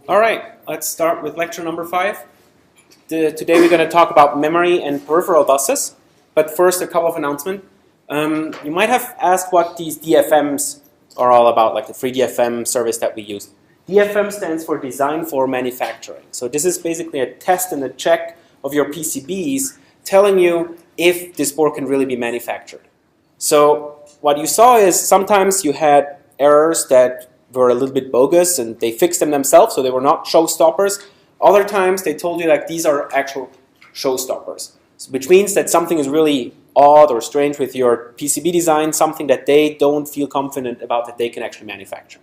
All right, let's start with lecture number 5. Today we're going to talk about memory and peripheral buses. But first, a couple of announcements. You might have asked what these DFMs are all about, like the free DFM service that we use. DFM stands for Design for Manufacturing. So this is basically a test and a check of your PCBs telling you if this board can really be manufactured. So what you saw is sometimes you had errors that were a little bit bogus and they fixed them themselves, so they were not showstoppers. Other times they told you like these are actual showstoppers, which means that something is really odd or strange with your PCB design, something that they don't feel confident about that they can actually manufacture.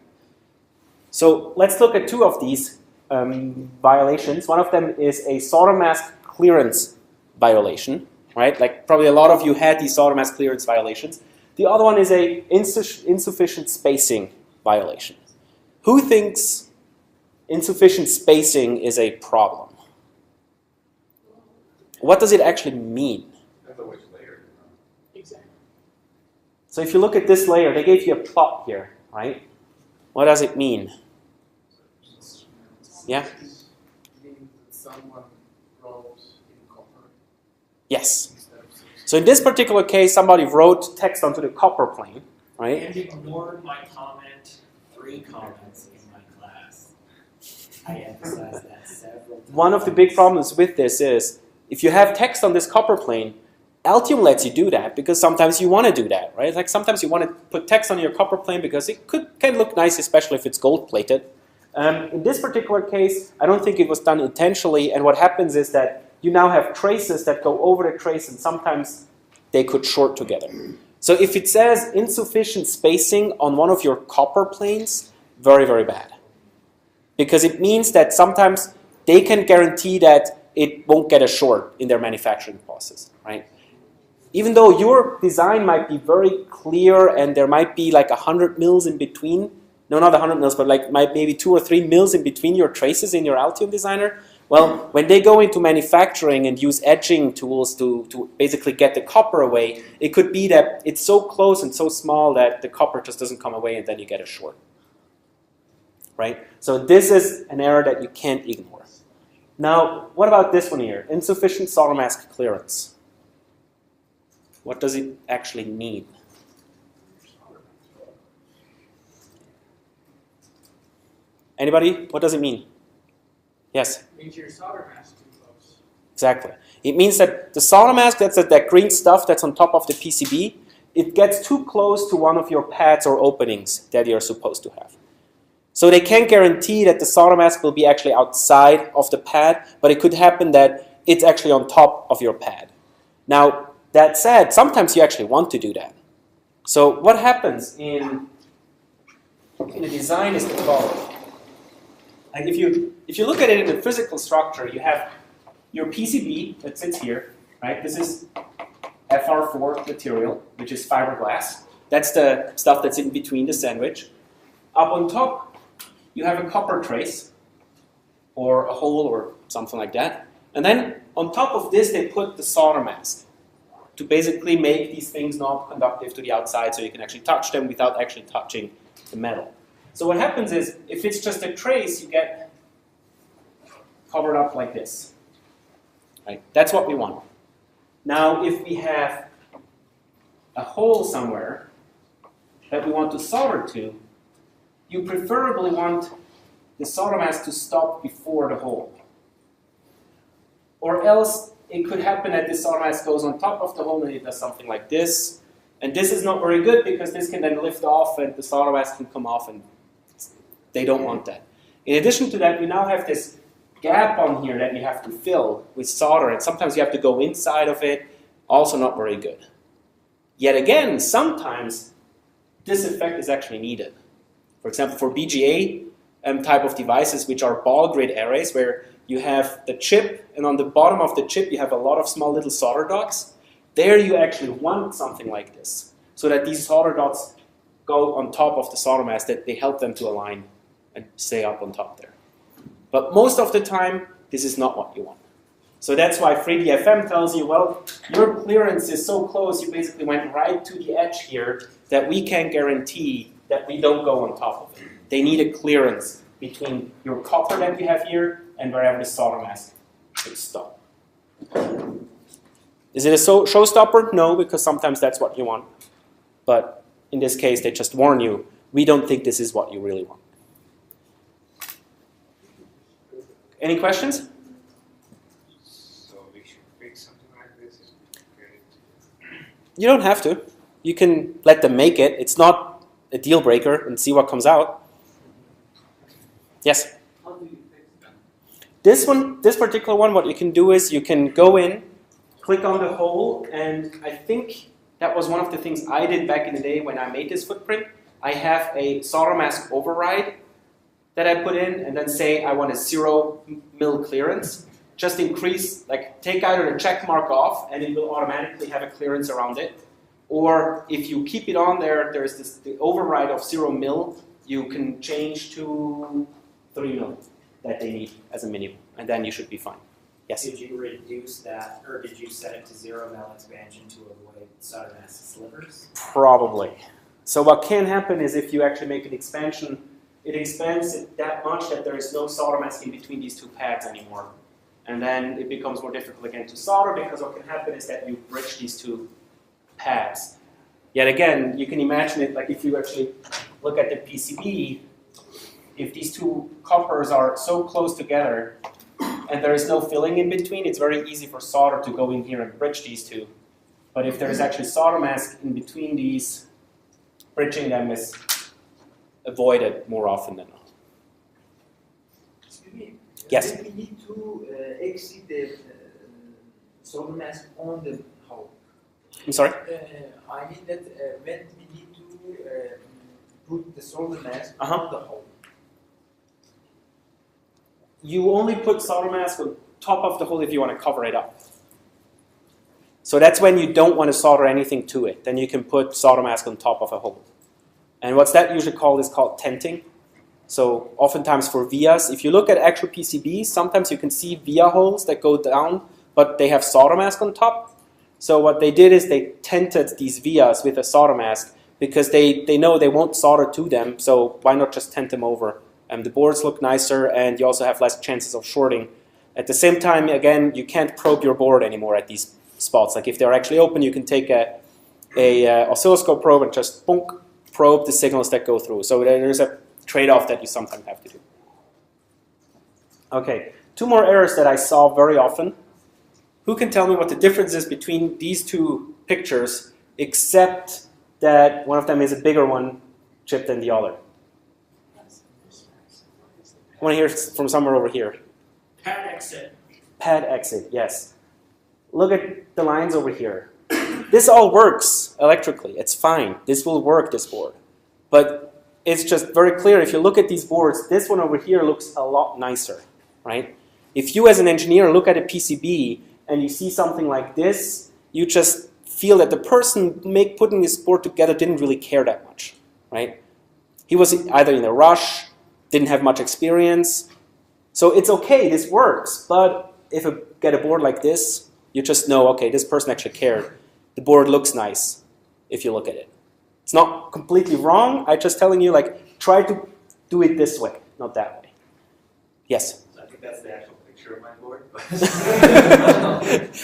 So let's look at two of these violations. One of them is a solder mask clearance violation, right? Like probably a lot of you had these solder mask clearance violations. The other one is a insufficient spacing violation. Who thinks insufficient spacing is a problem? What does it actually mean? Exactly. So if you look at this layer, they gave you a plot here, right? What does it mean? Yeah? Someone wrote in copper. Yes. So in this particular case, somebody wrote text onto the copper plane, right? And ignored my comment 3 comments in my class. I emphasized that several times. One of the big problems with this is if you have text on this copper plane, Altium lets you do that because sometimes you want to do that, right? Like sometimes you want to put text on your copper plane because it can look nice, especially if it's gold plated. In this particular case, I don't think it was done intentionally, and what happens is that you now have traces that go over the trace, and sometimes they could short together. So if it says insufficient spacing on one of your copper planes, very, very bad. Because it means that sometimes they can guarantee that it won't get a short in their manufacturing process, right? Even though your design might be very clear and there might be like 100 mils in between, no, not 100 mils, but like maybe 2 or 3 mils in between your traces in your Altium designer, well, when they go into manufacturing and use etching tools to basically get the copper away, it could be that it's so close and so small that the copper just doesn't come away and then you get a short. Right? So this is an error that you can't ignore. Now, what about this one here? Insufficient solder mask clearance. What does it actually mean? Anybody? What does it mean? Yes? It means your solder mask too close. Exactly. It means that the solder mask, that's that green stuff that's on top of the PCB, it gets too close to one of your pads or openings that you're supposed to have. So they can't guarantee that the solder mask will be actually outside of the pad, but it could happen that it's actually on top of your pad. Now, that said, sometimes you actually want to do that. So what happens in the design is the following. Like if you look at it in the physical structure, you have your PCB that sits here, right? This is FR4 material, which is fiberglass. That's the stuff that's in between the sandwich. Up on top, you have a copper trace, or a hole, or something like that. And then on top of this, they put the solder mask to basically make these things not conductive to the outside, so you can actually touch them without actually touching the metal. So what happens is, if it's just a trace, you get covered up like this. Right? That's what we want. Now, if we have a hole somewhere that we want to solder to, you preferably want the solder mask to stop before the hole. Or else, it could happen that the solder mask goes on top of the hole and it does something like this. And this is not very good because this can then lift off and the solder mask can come off, and they don't want that. In addition to that, you now have this gap on here that you have to fill with solder, and sometimes you have to go inside of it, also not very good. Yet again, sometimes this effect is actually needed. For example, for BGA type of devices, which are ball grid arrays, where you have the chip, and on the bottom of the chip you have a lot of small little solder dots. There you actually want something like this, so that these solder dots go on top of the solder mask, that they help them to align and stay up on top there. But most of the time, this is not what you want. So that's why FreeDFM tells you, well, your clearance is so close, you basically went right to the edge here, that we can guarantee that we don't go on top of it. They need a clearance between your copper that you have here and wherever the solder mask should stop. Is it a showstopper? No, because sometimes that's what you want. But in this case, they just warn you, we don't think this is what you really want. Any questions? So we should fix something like this? You don't have to. You can let them make it. It's not a deal breaker and see what comes out. Yes? How do you fix them? This particular one, what you can do is you can go in, click on the hole, and I think that was one of the things I did back in the day when I made this footprint. I have a solder mask override that I put in, and then say I want a 0 mil clearance. Just increase, like take either the check mark off, and it will automatically have a clearance around it. Or if you keep it on there, there's the override of 0 mil. You can change to 3 mil that they need as a minimum, and then you should be fine. Yes? Did you reduce that, or did you set it to 0 mil expansion to avoid solder mask slivers? Probably. So what can happen is if you actually make an expansion, it expands it that much that there is no solder mask in between these two pads anymore. And then it becomes more difficult again to solder, because what can happen is that you bridge these two pads. Yet again, you can imagine it like if you actually look at the PCB, if these two coppers are so close together and there is no filling in between, it's very easy for solder to go in here and bridge these two. But if there is actually solder mask in between these, bridging them is avoided more often than not. Excuse me. Yes? We need to exit the solder mask on the hole. I'm sorry? I mean that when we need to put the solder mask Uh-huh. on the hole. You only put solder mask on top of the hole if you want to cover it up. So that's when you don't want to solder anything to it. Then you can put solder mask on top of a hole. And what's that usually called is called tenting. So oftentimes for vias, if you look at actual PCBs, sometimes you can see via holes that go down, but they have solder mask on top. So what they did is they tented these vias with a solder mask because they know they won't solder to them, so why not just tent them over? The boards look nicer, and you also have less chances of shorting. At the same time, again, you can't probe your board anymore at these spots. Like if they're actually open, you can take a oscilloscope probe and just bonk, probe the signals that go through. So there's a trade-off that you sometimes have to do. Okay, 2 more errors that I saw very often. Who can tell me what the difference is between these two pictures, except that one of them is a bigger one chip than the other? I want to hear from somewhere over here. Pad exit. Pad exit, yes. Look at the lines over here. This all works electrically. It's fine. This will work, this board. But it's just very clear, if you look at these boards, this one over here looks a lot nicer, right? If you as an engineer look at a PCB and you see something like this, you just feel that the person putting this board together didn't really care that much, right? He was either in a rush, didn't have much experience. So it's okay, this works, but if you get a board like this, you just know, okay, this person actually cared. The board looks nice if you look at it. It's not completely wrong, I'm just telling you, like, try to do it this way, not that way. Yes? I think that's the actual picture of my board.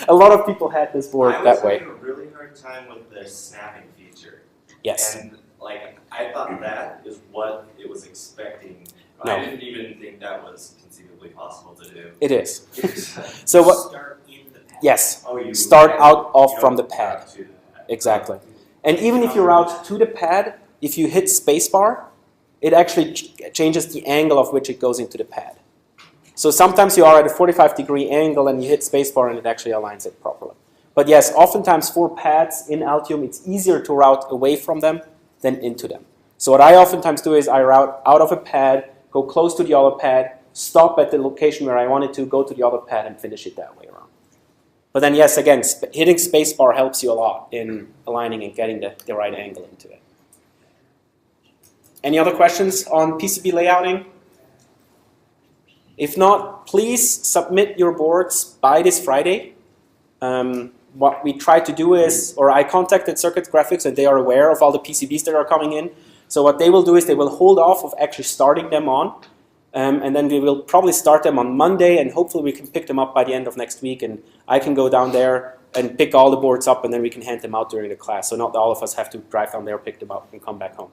A lot of people had this board that way. I was having a really hard time with the snapping feature. Yes. And like, I thought that is what it was expecting. No. I didn't even think that was conceivably possible to do. It is. So what? Start in the pad. Yes. Oh, you Start out you off don't from the route pad. to the pad. Exactly. And even if you route to the pad, if you hit spacebar, it actually changes the angle of which it goes into the pad. So sometimes you are at a 45-degree angle and you hit spacebar and it actually aligns it properly. But yes, oftentimes for pads in Altium, it's easier to route away from them than into them. So what I oftentimes do is I route out of a pad, go close to the other pad, stop at the location where I wanted to, go to the other pad and finish it that way around. But then yes, again, hitting spacebar helps you a lot in aligning and getting the right angle into it. Any other questions on PCB layouting? If not, please submit your boards by this Friday. What we try to do is, or I contacted Circuit Graphics and they are aware of all the PCBs that are coming in. So what they will do is they will hold off of actually starting them on. And then we will probably start them on Monday, and hopefully we can pick them up by the end of next week, and I can go down there and pick all the boards up, and then we can hand them out during the class. So not all of us have to drive down there, pick them up, and come back home.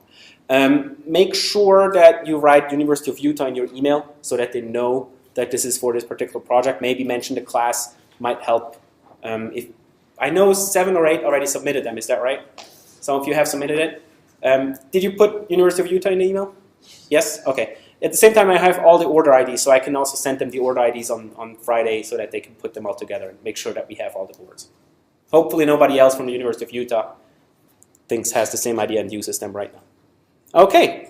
Make sure that you write University of Utah in your email so that they know that this is for this particular project. Maybe mention the class might help. If I know 7 or 8 already submitted them, is that right? Some of you have submitted it. Did you put University of Utah in the email? Yes? Okay. At the same time, I have all the order IDs, so I can also send them the order IDs on Friday so that they can put them all together and make sure that we have all the boards. Hopefully nobody else from the University of Utah has the same idea and uses them right now. Okay.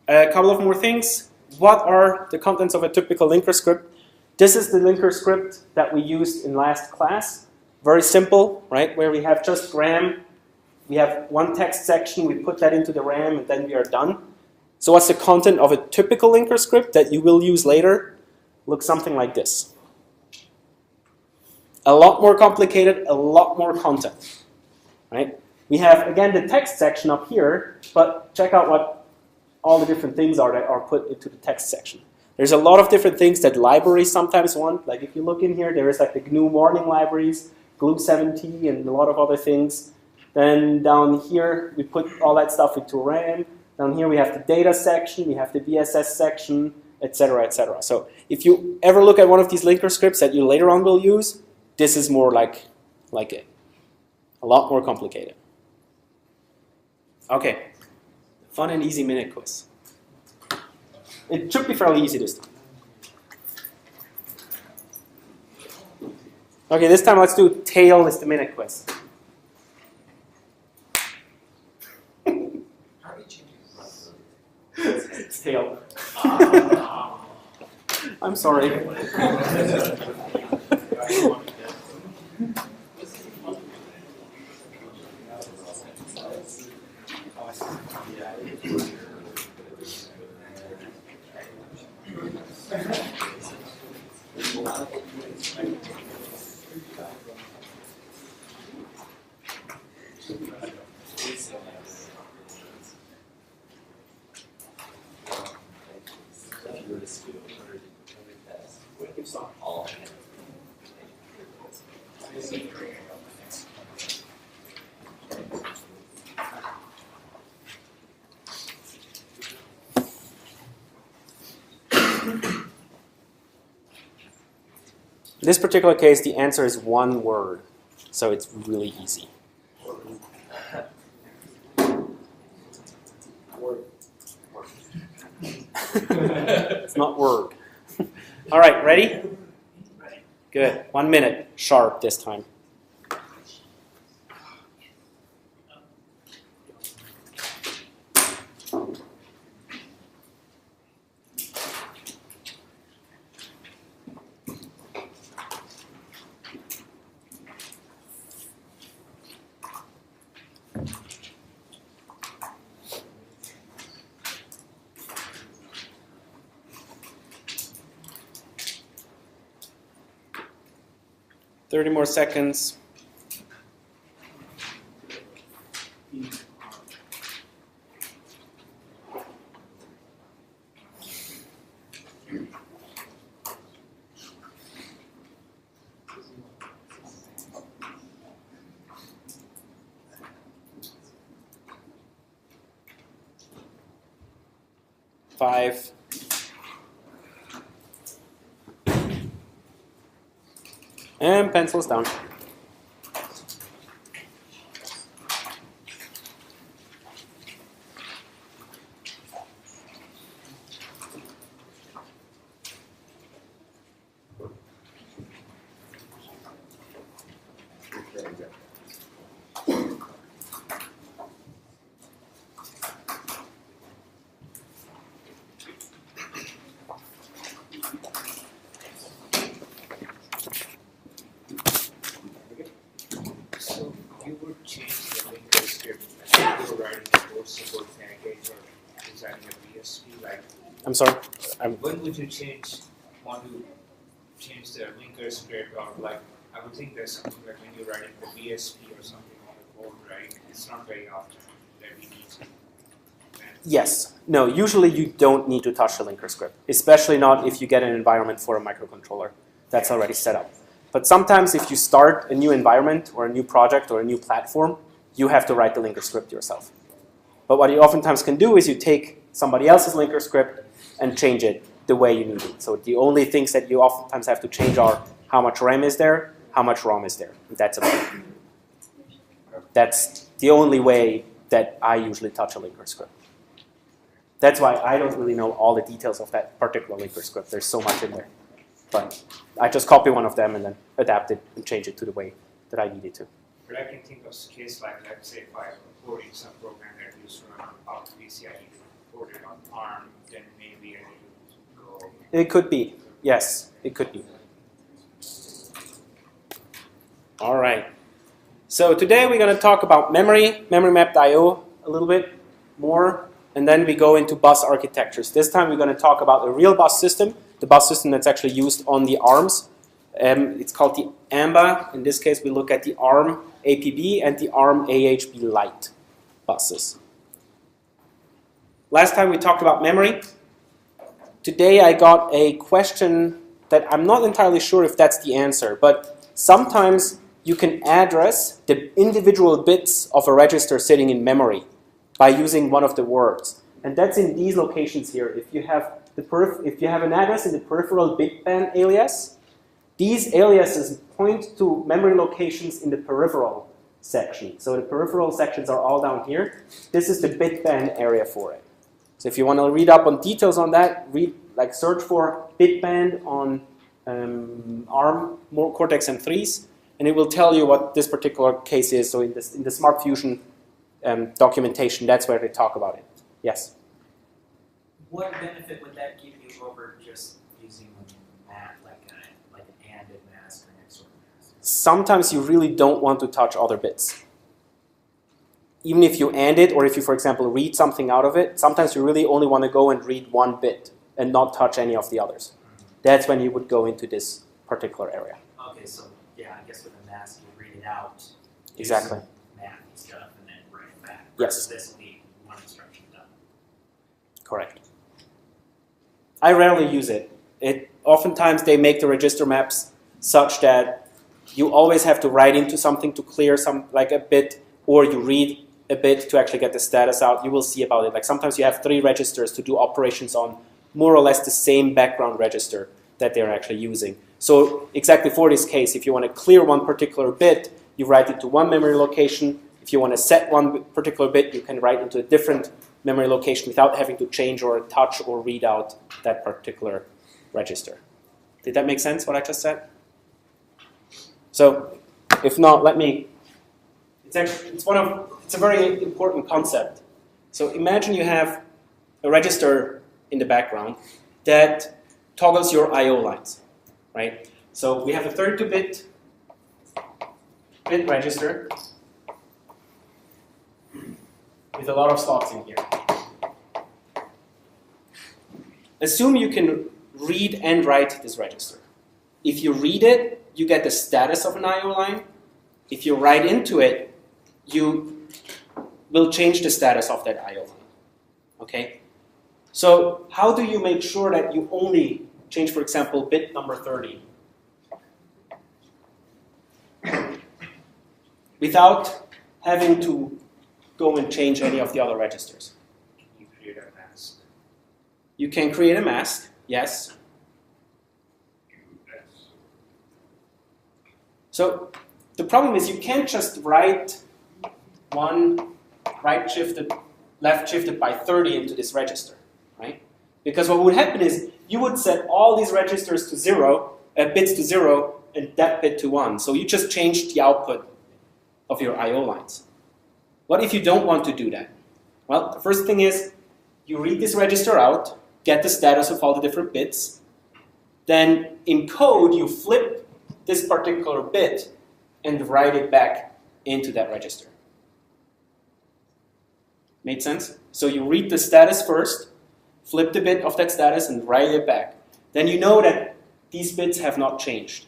A couple of more things. What are the contents of a typical linker script? This is the linker script that we used in last class. Very simple, right? Where we have just RAM. We have one text section, we put that into the RAM, and then we are done. So what's the content of a typical linker script that you will use later? Looks something like this. A lot more complicated, a lot more content, right? We have, again, the text section up here, but check out what all the different things are that are put into the text section. There's a lot of different things that libraries sometimes want. Like if you look in here, there is like the GNU warning libraries, glue7t, and a lot of other things. Then down here, we put all that stuff into RAM. Down here, we have the data section, we have the VSS section, etc., etc. So if you ever look at one of these linker scripts that you later on will use, this is more like it. A lot more complicated. Okay, fun and easy minute quiz. It should be fairly easy this time. Okay, this time let's do tail is the minute quiz. Tail. I'm sorry. In this particular case, the answer is one word, so it's really easy. It's not word. All right, ready? Good. 1 minute, sharp this time. Thirty more seconds. Five. And pencils down. I'm sorry? When would you want to change the linker script, or like, I would think there's something like when you're writing the BSP or something on the code, right? It's not very often that we need to. Yes. No, usually you don't need to touch the linker script, especially not if you get an environment for a microcontroller that's already set up. But sometimes if you start a new environment or a new project or a new platform, you have to write the linker script yourself. But what you oftentimes can do is you take somebody else's linker script and change it the way you need it. So the only things that you oftentimes have to change are how much RAM is there, how much ROM is there. That's about it. That's the only way that I usually touch a linker script. That's why I don't really know all the details of that particular linker script. There's so much in there. But I just copy one of them and then adapt it and change it to the way that I need it to. But I can think of a case like, let's say, if I'm porting some program that used to run out of PCI, port it on ARM, then maybe I need to go. It could be. Yes, it could be. All right. So today we're going to talk about memory mapped I/O a little bit more, and then we go into bus architectures. This time we're going to talk about a real bus system, the bus system that's actually used on the ARMs. It's called the AMBA. In this case, we look at the ARM APB and the ARM AHB Lite buses. Last time we talked about memory. Today I got a question that I'm not entirely sure if that's the answer, but sometimes you can address the individual bits of a register sitting in memory by using one of the words. And that's in these locations here. If you have an address in the peripheral bitband alias, these aliases point to memory locations in the peripheral section. So the peripheral sections are all down here. This is the bitband area for it. So if you want to read up on details on that, search for bitband on ARM Cortex M3s, and it will tell you what this particular case is. So in the Smart Fusion documentation, that's where they talk about it. Yes? What benefit would that give you over just using a map, like an AND mask or an XOR mask? Sometimes you really don't want to touch other bits. Even if you AND it, or if you, for example, read something out of it, sometimes you really only want to go and read one bit and not touch any of the others. That's when you would go into this particular area. Okay, so yeah, I guess with a mask, you read it out. Exactly. Map and stuff, and then write it back. Yes. This will be one instruction done. Correct. I rarely use it. Oftentimes they make the register maps such that you always have to write into something to clear a bit, or you read a bit to actually get the status out. You will see about it. Like sometimes you have 3 registers to do operations on more or less the same background register that they're actually using. So exactly for this case, if you want to clear one particular bit, you write it to one memory location. If you want to set one particular bit, you can write into a different memory location without having to change or touch or read out that particular register. Did that make sense, what I just said? So if not, it's a very important concept. So imagine you have a register in the background that toggles your I/O lines, right? So we have a 32-bit register with a lot of slots in here. Assume you can read and write this register. If you read it, you get the status of an I/O line. If you write into it, you will change the status of that I/O line. Okay? So how do you make sure that you only change, for example, bit number 30 without having to go and change any of the other registers? You create a mask. You can create a mask, yes. So the problem is you can't just write one left shifted by 30 into this register, right? Because what would happen is you would set all these registers to 0, bits to 0, and that bit to 1. So you just changed the output of your I/O lines. What if you don't want to do that? Well, the first thing is you read this register out, get the status of all the different bits. Then in code, you flip this particular bit and write it back into that register. Made sense? So you read the status first, flip the bit of that status, and write it back. Then you know that these bits have not changed.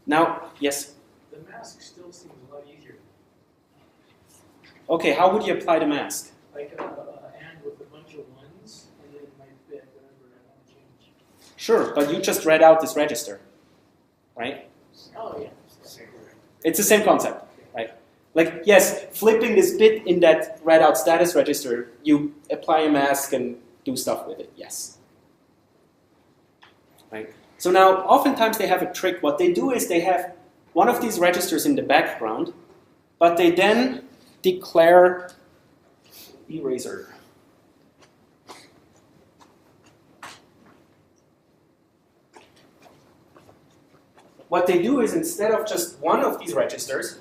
Now, yes? The mask still seems a lot easier. Okay, how would you apply the mask? Like Sure, but you just read out this register, right? Oh, yeah. Same way. It's the same concept, right? Like, yes, flipping this bit in that read out status register, you apply a mask and do stuff with it, yes. Right? So now, oftentimes they have a trick. What they do is they have one of these registers in the background, but they then declare eraser. What they do is instead of just one of these registers,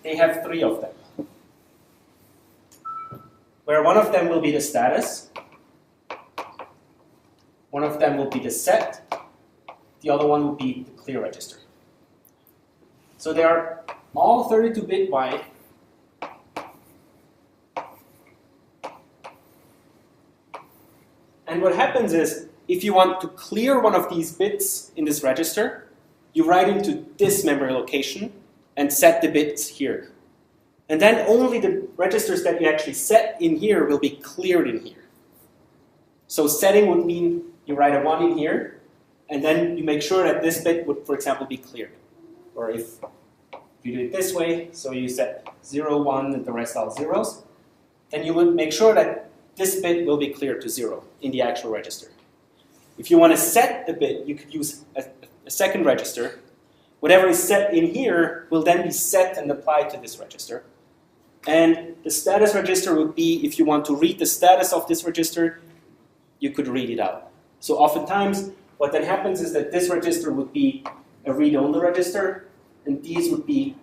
they have three of them. Where one of them will be the status, one of them will be the set, the other one will be the clear register. So they are all 32-bit wide. And what happens is, if you want to clear one of these bits in this register, you write into this memory location and set the bits here. And then only the registers that you actually set in here will be cleared in here. So setting would mean you write a 1 in here, and then you make sure that this bit would, for example, be cleared. Or if you do it this way, so you set 0, 1, and the rest are zeros, then you would make sure that this bit will be cleared to 0 in the actual register. If you want to set a bit, you could use a second register. Whatever is set in here will then be set and applied to this register. And the status register would be, if you want to read the status of this register, you could read it out. So oftentimes, what then happens is that this register would be a read-only register, and these would be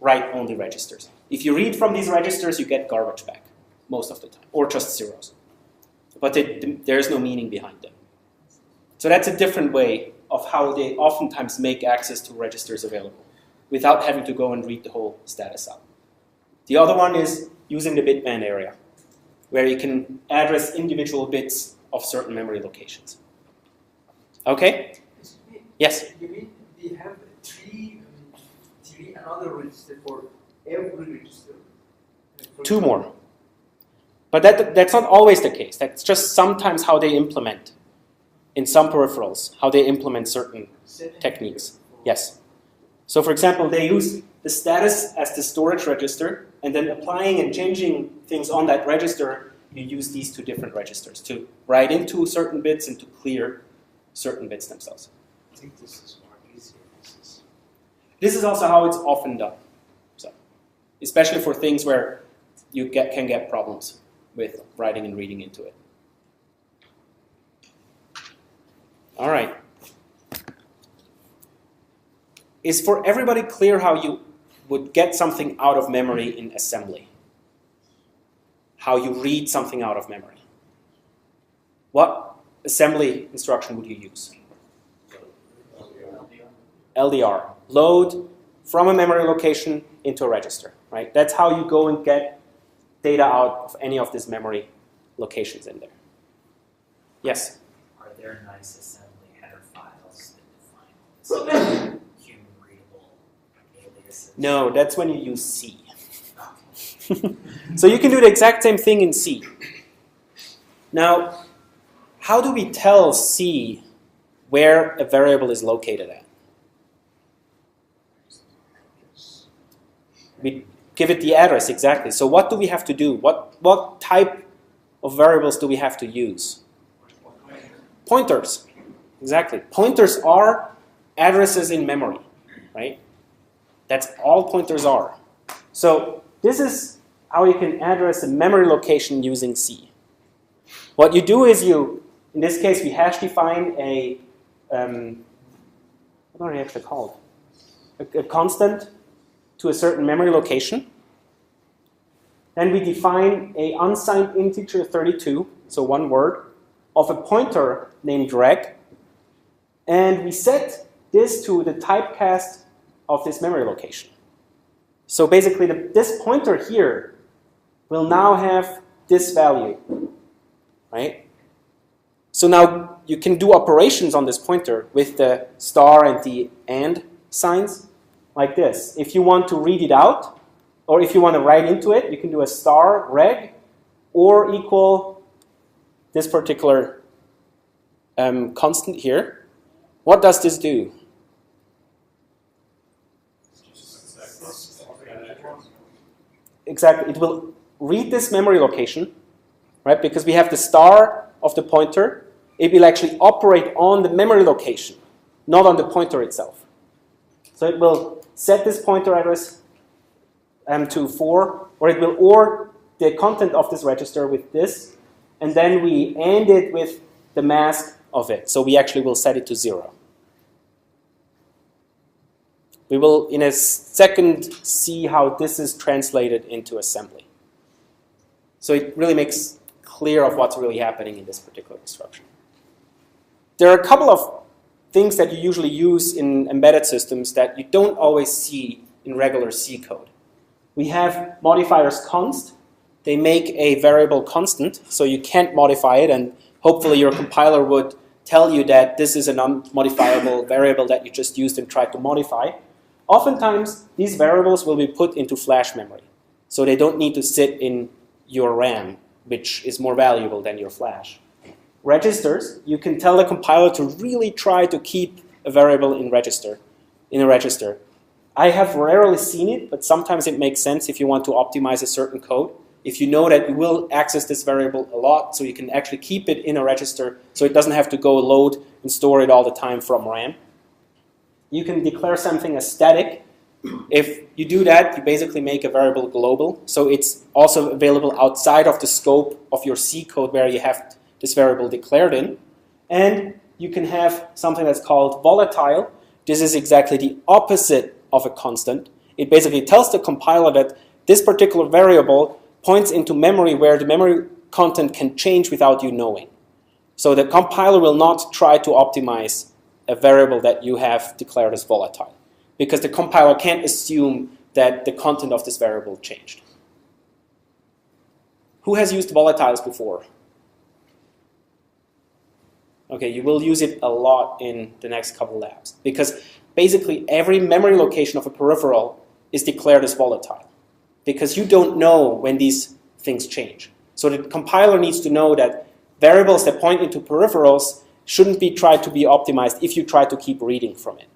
write-only registers. If you read from these registers, you get garbage back most of the time, or just zeros. But there's no meaning behind them. So that's a different way of how they oftentimes make access to registers available without having to go and read the whole status out. The other one is using the bitband area, where you can address individual bits of certain memory locations. Okay? Yes? You mean we have three another register for every register? Two more. But that's not always the case. That's just sometimes how they implement, in some peripherals, how they implement certain techniques. Yes. So for example, they use the status as the storage register, and then applying and changing things on that register, you use these two different registers to write into certain bits and to clear certain bits themselves. I think this is more easier. This is also how it's often done. So, especially for things where you can get problems with writing and reading into it. All right. Is for everybody clear how you would get something out of memory in assembly? How you read something out of memory? What assembly instruction would you use? LDR. Load from a memory location into a register, right? That's how you go and get data out of any of these memory locations in there. Yes? Are there nice assembly header files that define human readable aliases? No, that's when you use C. So you can do the exact same thing in C. Now, how do we tell C where a variable is located at? We give it the address, exactly. So what do we have to do? What type of variables do we have to use? Pointers. Exactly. Pointers are addresses in memory, right? That's all pointers are. So this is how you can address a memory location using C. What you do is in this case, we hash define a, what are they actually called? A constant to a certain memory location. Then we define a unsigned integer 32, so one word, of a pointer named reg. And we set this to the typecast of this memory location. So basically, this pointer here will now have this value, right? So now you can do operations on this pointer with the star and the and signs like this. If you want to read it out, or if you want to write into it, you can do a star reg or equal this particular constant here. What does this do? Exactly, it will read this memory location, right? Because we have the star of the pointer. It will actually operate on the memory location, not on the pointer itself. So it will set this pointer address to 4, or the content of this register with this, and then we AND it with the mask of it. So we actually will set it to 0. We will, in a second, see how this is translated into assembly. So it really makes clear of what's really happening in this particular instruction. There are a couple of things that you usually use in embedded systems that you don't always see in regular C code. We have modifiers const. They make a variable constant, so you can't modify it, and hopefully your compiler would tell you that this is a non-modifiable variable that you just used and tried to modify. Oftentimes, these variables will be put into flash memory, so they don't need to sit in your RAM, which is more valuable than your flash. Registers, you can tell the compiler to really try to keep a variable in a register. I have rarely seen it, but sometimes it makes sense if you want to optimize a certain code. If you know that you will access this variable a lot, so you can actually keep it in a register so it doesn't have to go load and store it all the time from RAM. You can declare something as static. If you do that, you basically make a variable global, so it's also available outside of the scope of your C code where you have this variable declared in. And you can have something that's called volatile. This is exactly the opposite of a constant. It basically tells the compiler that this particular variable points into memory where the memory content can change without you knowing. So the compiler will not try to optimize a variable that you have declared as volatile, because the compiler can't assume that the content of this variable changed. Who has used volatiles before? Okay, you will use it a lot in the next couple labs, because basically every memory location of a peripheral is declared as volatile, because you don't know when these things change. So the compiler needs to know that variables that point into peripherals shouldn't be tried to be optimized if you try to keep reading from it.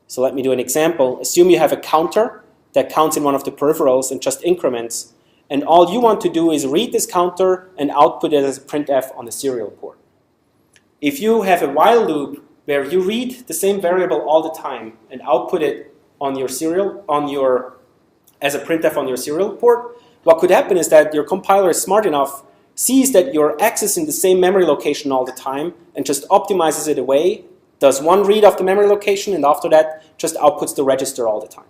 So let me do an example. Assume you have a counter that counts in one of the peripherals and just increments, and all you want to do is read this counter and output it as a printf on the serial port. If you have a while loop where you read the same variable all the time and output it on your serial, as a printf on your serial port, what could happen is that your compiler is smart enough, sees that you're accessing the same memory location all the time, and just optimizes it away, does one read of the memory location, and after that just outputs the register all the time.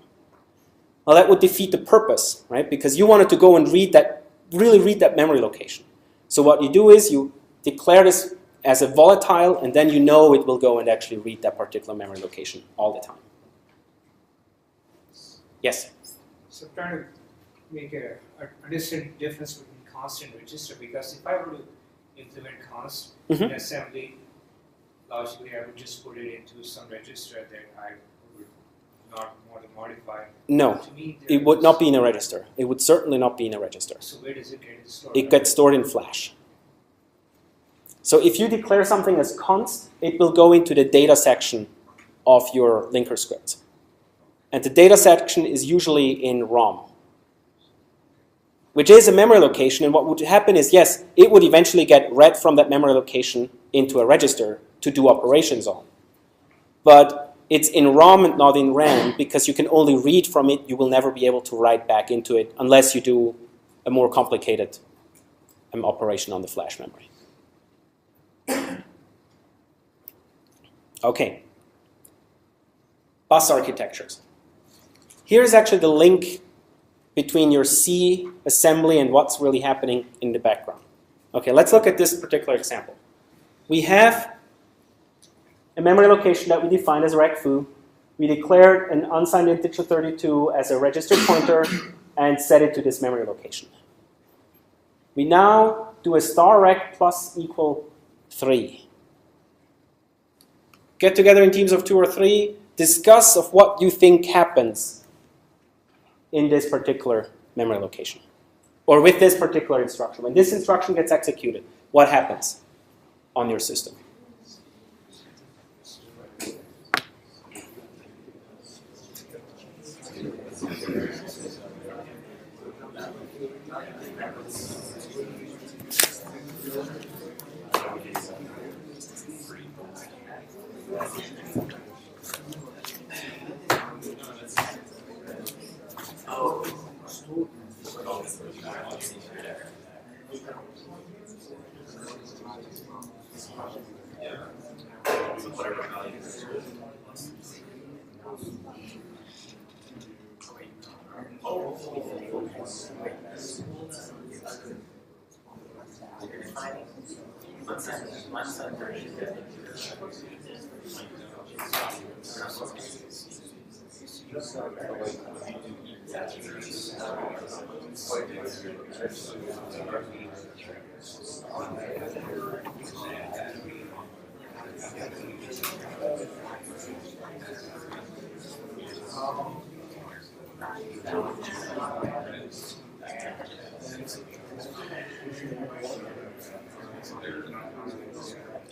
Well, that would defeat the purpose, right? Because you wanted to go and really read that memory location. So what you do is you declare this as a volatile, and then you know it will go and actually read that particular memory location all the time. Yes? So I'm trying to make understand the difference between const and register, because if I were to implement const in assembly, logically I would just put it into some register that I would not want to modify. No, To me, it would not be in a register. It would certainly not be in a register. So where does it get stored? It gets stored in flash. So if you declare something as const, it will go into the data section of your linker script. And the data section is usually in ROM, which is a memory location. And what would happen is, yes, it would eventually get read from that memory location into a register to do operations on. But it's in ROM and not in RAM, because you can only read from it. You will never be able to write back into it unless you do a more complicated operation on the flash memory. Okay. Bus architectures. Here's actually the link between your C assembly and what's really happening in the background. Okay, let's look at this particular example. We have a memory location that we defined as rec_foo. We declared an unsigned integer 32 as a register pointer and set it to this memory location. We now do a star rec plus equal 3. Get together in teams of 2 or 3, discuss of what you think happens in this particular memory location, or with this particular instruction. When this instruction gets executed, what happens on your system?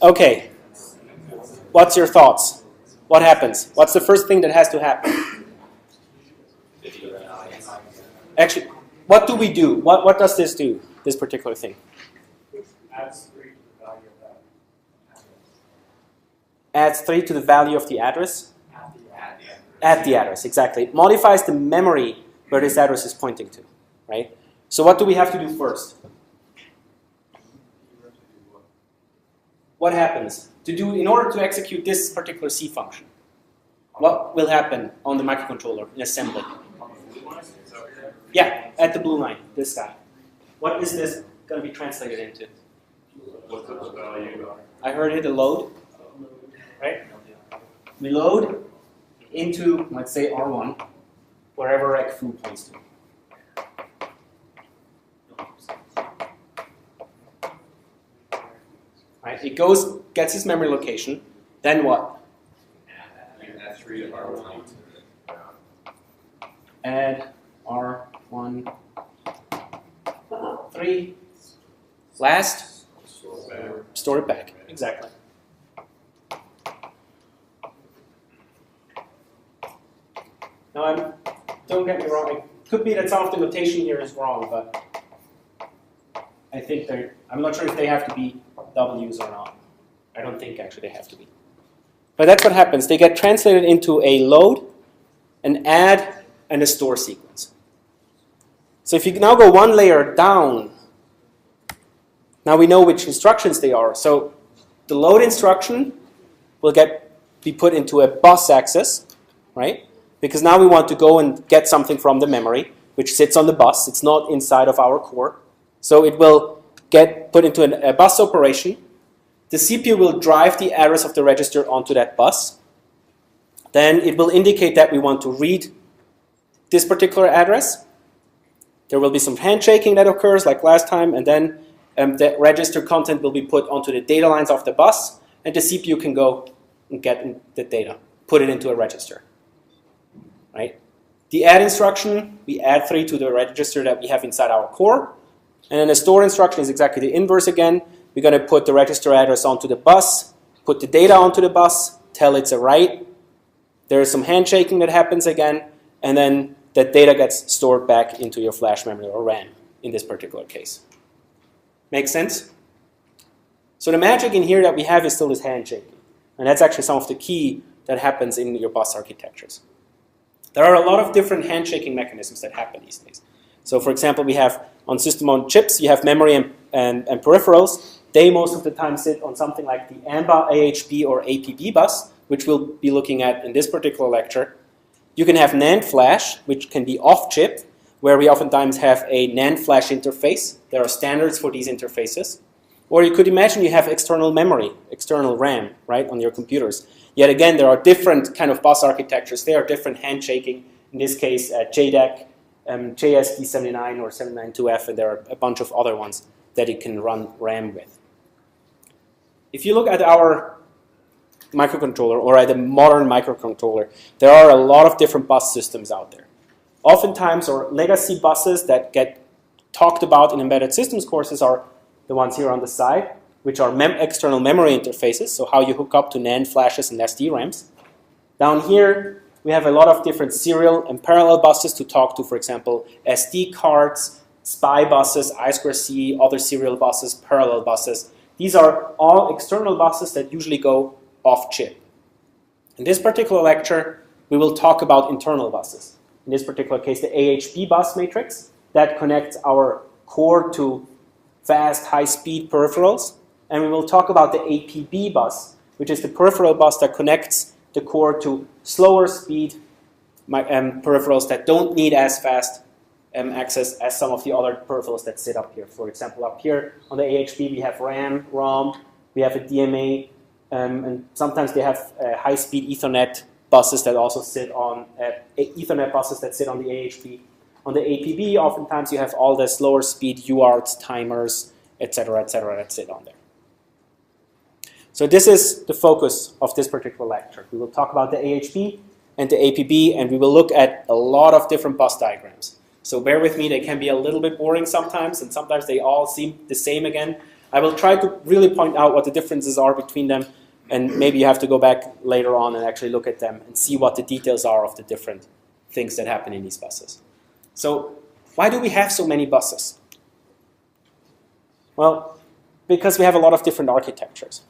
Okay, what's your thoughts? What happens? What's the first thing that has to happen? Actually, what do we do? What does this do, this particular thing? Adds 3 to the value of that. Adds 3 to the value of the address? At the At the address, exactly. It modifies the memory where this address is pointing to, right? So what do we have to do first? What happens? In order to execute this particular C function, what will happen on the microcontroller in assembly? Yeah, at the blue line, this guy. What is this going to be translated into? I heard it, a load, right? We load into, let's say, R1, wherever rec foo points to. Right? It goes, gets its memory location, then what? Add 3 to R1. Add R1, 3. Last, store it back. Exactly. Now, don't get me wrong. It could be that some of the notation here is wrong, but I think I'm not sure if they have to be W's or not. I don't think actually they have to be. But that's what happens. They get translated into a load, an add, and a store sequence. So if you now go one layer down, now we know which instructions they are. So the load instruction will be put into a bus access, right? Because now we want to go and get something from the memory, which sits on the bus. It's not inside of our core. So it will get put into a bus operation. The CPU will drive the address of the register onto that bus. Then it will indicate that we want to read this particular address. There will be some handshaking that occurs like last time, and then the register content will be put onto the data lines of the bus, and the CPU can go and get the data, put it into a register. Right? The add instruction, we add 3 to the register that we have inside our core. And then the store instruction is exactly the inverse again. We're going to put the register address onto the bus, put the data onto the bus, tell it's a write. There is some handshaking that happens again, and then that data gets stored back into your flash memory or RAM in this particular case. Make sense? So the magic in here that we have is still this handshaking. And that's actually some of the key that happens in your bus architectures. There are a lot of different handshaking mechanisms that happen these days. So for example, we have on system-on chips, you have memory and peripherals. They most of the time sit on something like the AMBA, AHB, or APB bus, which we'll be looking at in this particular lecture. You can have NAND flash, which can be off-chip, where we oftentimes have a NAND flash interface. There are standards for these interfaces. Or you could imagine you have external memory, external RAM, right, on your computers. Yet again, there are different kind of bus architectures. There are different handshaking. In this case, JDEC, JSD79 or 792F, and there are a bunch of other ones that it can run RAM with. If you look at our microcontroller or at a modern microcontroller, there are a lot of different bus systems out there. Oftentimes, or legacy buses that get talked about in embedded systems courses are the ones here on the side, which are external memory interfaces, so how you hook up to NAND flashes and SDRAMs. Down here, we have a lot of different serial and parallel buses to talk to, for example, SD cards, SPI buses, I2C, other serial buses, parallel buses. These are all external buses that usually go off-chip. In this particular lecture, we will talk about internal buses. In this particular case, the AHB bus matrix that connects our core to fast, high-speed peripherals. And we will talk about the APB bus, which is the peripheral bus that connects the core to slower speed peripherals that don't need as fast access as some of the other peripherals that sit up here. For example, up here on the AHB, we have RAM, ROM, we have a DMA, and sometimes they have high-speed Ethernet buses that also sit on Ethernet buses that sit on the AHB. On the APB, oftentimes you have all the slower speed UARTs, timers, etc., that sit on there. So this is the focus of this particular lecture. We will talk about the AHB and the APB, and we will look at a lot of different bus diagrams. So bear with me, they can be a little bit boring sometimes, and sometimes they all seem the same again. I will try to really point out what the differences are between them, and maybe you have to go back later on and actually look at them and see what the details are of the different things that happen in these buses. So why do we have so many buses? Well, because we have a lot of different architectures.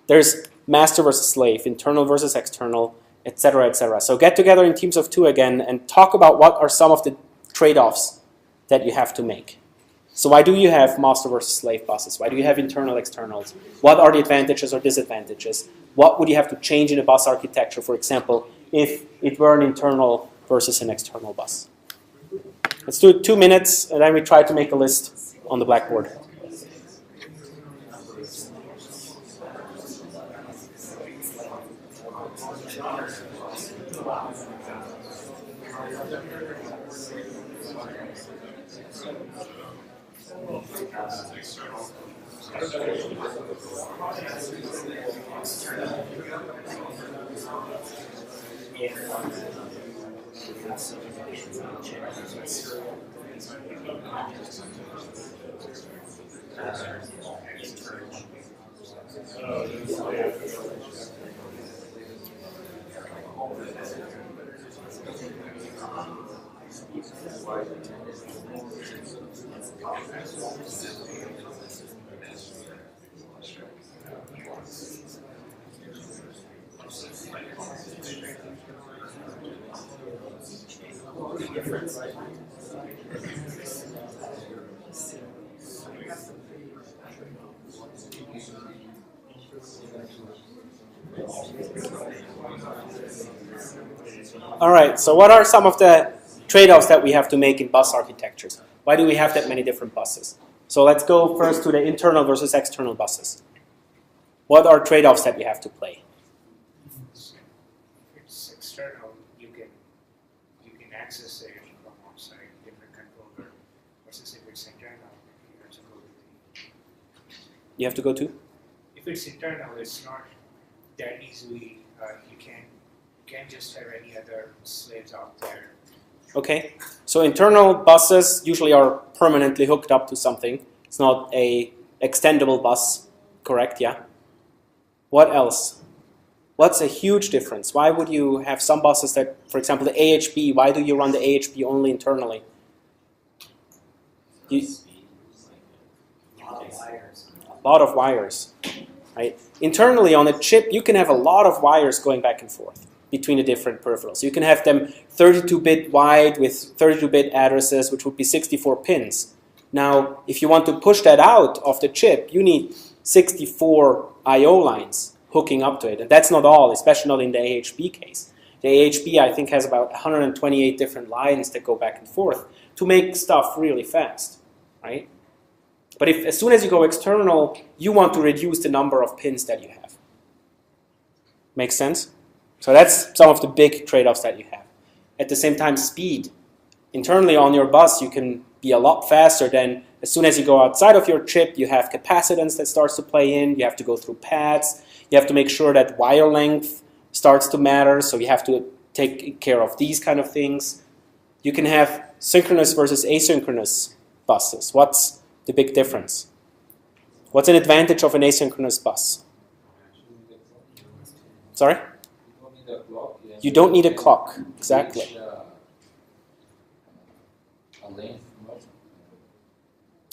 There's master versus slave, internal versus external, etc., etc. So get together in teams of two again and talk about what are some of the trade-offs that you have to make. So why do you have master versus slave buses? Why do you have internal, externals? What are the advantages or disadvantages? What would you have to change in a bus architecture, for example, if it were an internal versus an external bus? Let's do it 2 minutes, and then we try to make a list on the blackboard. All right, so what are some of the trade-offs that we have to make in bus architectures? Why do we have that many different buses? So let's go first to the internal versus external buses. What are trade-offs that we have to play? If it's external, you can access it from outside, different controller, versus if it's internal, You have to go to? If it's internal, it's not that easily. You can't just have any other slaves out there. Okay, so internal buses usually are permanently hooked up to something. It's not a extendable bus, correct? Yeah. What else? What's a huge difference? Why would you have some buses that, for example, the AHB, why do you run the AHB only internally? A lot of wires. Right? Internally on a chip, you can have a lot of wires going back and forth between the different peripherals. You can have them 32-bit wide with 32-bit addresses, which would be 64 pins. Now, if you want to push that out of the chip, you need 64 I/O lines hooking up to it. And that's not all, especially not in the AHB case. The AHB, I think, has about 128 different lines that go back and forth to make stuff really fast, right? But if, as soon as you go external, you want to reduce the number of pins that you have. Make sense? So that's some of the big trade-offs that you have. At the same time, speed. Internally on your bus, you can be a lot faster than as soon as you go outside of your chip, you have capacitance that starts to play in. You have to go through pads. You have to make sure that wire length starts to matter. So you have to take care of these kind of things. You can have synchronous versus asynchronous buses. What's the big difference? What's an advantage of an asynchronous bus? Sorry? You don't need a clock, exactly.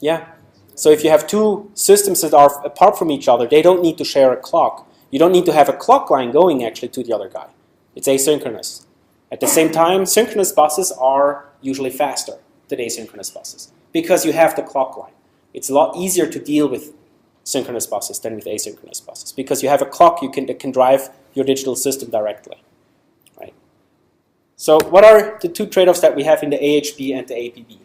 Yeah. So if you have two systems that are apart from each other, they don't need to share a clock. You don't need to have a clock line going actually to the other guy. It's asynchronous. At the same time, synchronous buses are usually faster than asynchronous buses because you have the clock line. It's a lot easier to deal with synchronous buses than with asynchronous buses because you have a clock that can drive your digital system directly. Right? So what are the two trade-offs that we have in the AHB and the APB?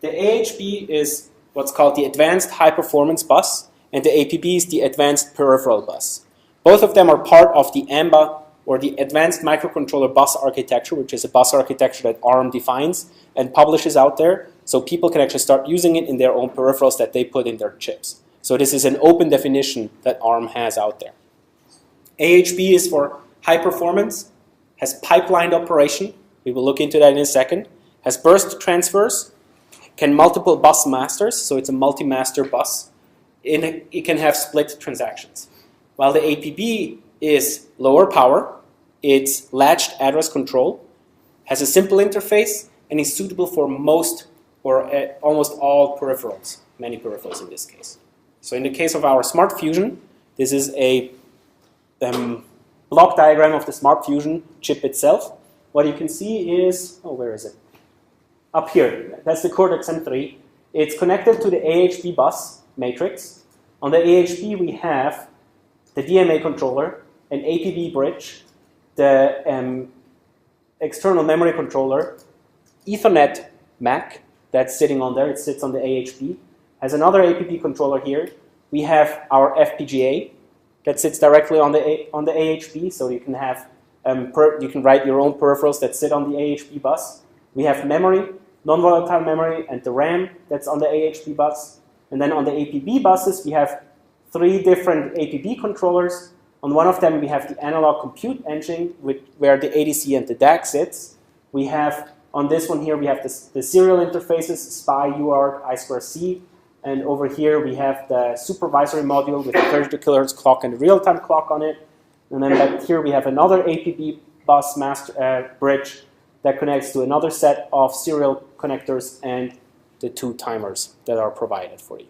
The AHB is what's called the Advanced High Performance Bus, and the APB is the Advanced Peripheral Bus. Both of them are part of the AMBA, or the Advanced Microcontroller Bus Architecture, which is a bus architecture that ARM defines and publishes out there, so people can actually start using it in their own peripherals that they put in their chips. So this is an open definition that ARM has out there. AHB is for high performance, has pipelined operation, we will look into that in a second, has burst transfers, can multiple bus masters, so it's a multi-master bus. It can have split transactions. While the APB is lower power, it's latched address control, has a simple interface, and is suitable for most or almost all peripherals, many peripherals in this case. So in the case of our Smart Fusion, this is a block diagram of the Smart Fusion chip itself. What you can see is, where is it? Up here, that's the Cortex M3. It's connected to the AHB bus matrix. On the AHB we have the DMA controller, an APB bridge, the external memory controller, Ethernet MAC that's sitting on there, it sits on the AHB, has another APB controller here. We have our FPGA that sits directly on the AHB, so you can have you can write your own peripherals that sit on the AHB bus. We have memory, non-volatile memory, and the RAM that's on the AHB bus. And then on the APB buses, we have 3 different APB controllers. On one of them, we have the analog compute engine, where the ADC and the DAC sits. We have, on this one here, we have the serial interfaces, SPI, UART, I2C. And over here, we have the supervisory module with the 32 kHz clock and the real-time clock on it. And then back here, we have another APB bus bridge that connects to another set of serial connectors and the 2 timers that are provided for you.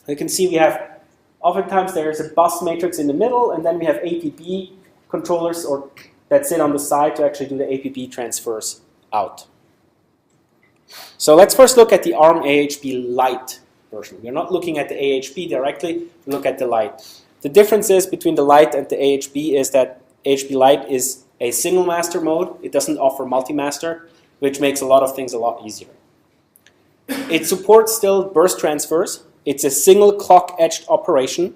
You can see we have, oftentimes there's a bus matrix in the middle, and then we have APB controllers that sit on the side to actually do the APB transfers out. So let's first look at the ARM AHB Lite version. We're not looking at the AHB directly, we look at the Lite. The differences between the Lite and the AHB is that AHB Lite is a single master mode. It doesn't offer multi-master, which makes a lot of things a lot easier. It supports still burst transfers. It's a single clock-edged operation,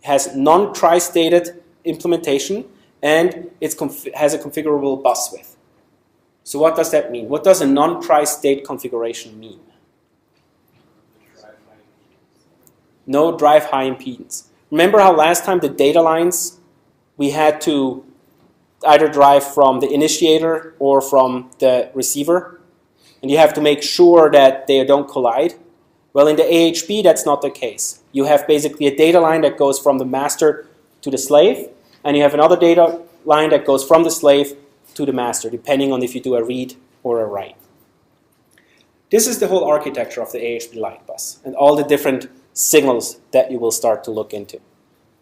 has non-tri-stated implementation, and it has a configurable bus width. So what does that mean? What does a non-tri-state configuration mean? No drive high impedance. Remember how last time the data lines, we had to either drive from the initiator or from the receiver? And you have to make sure that they don't collide. Well, in the AHB, that's not the case. You have basically a data line that goes from the master to the slave, and you have another data line that goes from the slave to the master, depending on if you do a read or a write. This is the whole architecture of the AHB Lite bus and all the different signals that you will start to look into.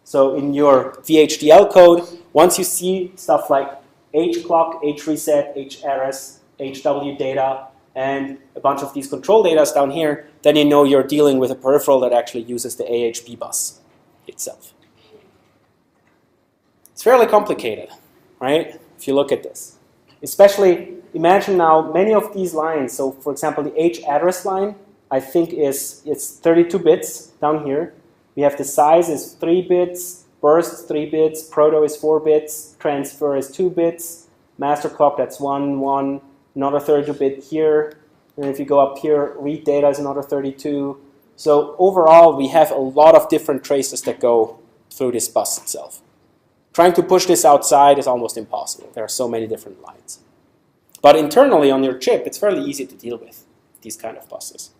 So in your VHDL code, once you see stuff like H clock, H reset, H RS, HW data, and a bunch of these control data down here, then you know you're dealing with a peripheral that actually uses the AHB bus itself. It's fairly complicated, right? If you look at this. Especially, imagine now many of these lines. So for example, the H address line, I think it's 32 bits down here. We have the size is 3 bits, burst 3 bits, proto is 4 bits, transfer is 2 bits, master clock that's 1, 1, another 32-bit here. And if you go up here, read data is another 32. So overall, we have a lot of different traces that go through this bus itself. Trying to push this outside is almost impossible. There are so many different lines. But internally on your chip, it's fairly easy to deal with these kind of buses.